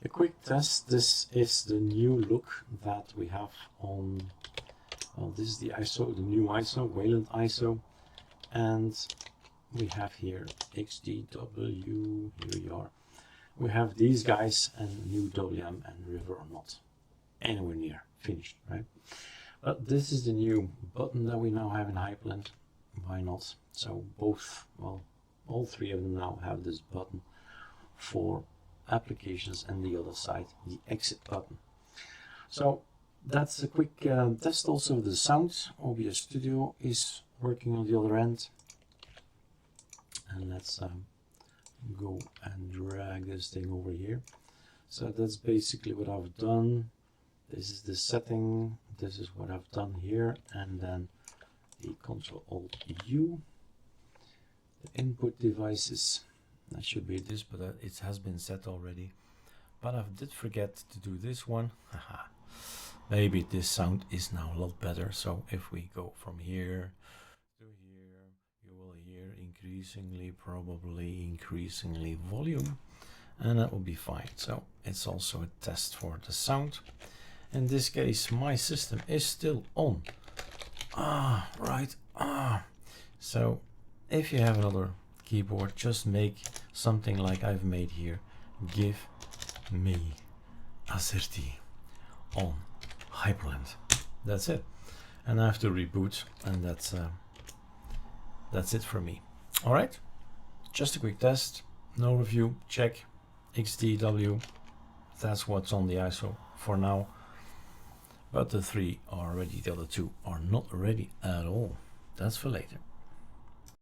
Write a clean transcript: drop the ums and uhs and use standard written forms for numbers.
A quick test. This is the new look that we have on, well, this is the ISO, the new ISO, Wayland ISO, and we have here XDW, here we are. We have these guys and new WM and River are not anywhere near finished, right? But this is the new button that we now have in Hyperland. Why not? So both, well, all three of them now have this button for applications, and the other side the exit button. So that's a quick test also of the sound. OBS-studio is working on the other end, and let's go and drag this thing over here. So that's basically what I've done. This is the setting, this is what I've done here, and then the Ctrl-Alt-U, the input devices. That should be this, but it has been set already. But I did forget to do this one. Maybe this sound is now a lot better. So if we go from here to here, you will hear increasingly, probably increasingly volume, and that will be fine. So it's also a test for the sound. In this case, my system is still on. Right. So if you have another keyboard, just make something like I've made here. Give me ASCII on Hyperland. That's it. And I have to reboot, and that's it for me. All right. Just a quick test. No review. Check. XDW. That's what's on the ISO for now. But the three are ready. The other two are not ready at all. That's for later.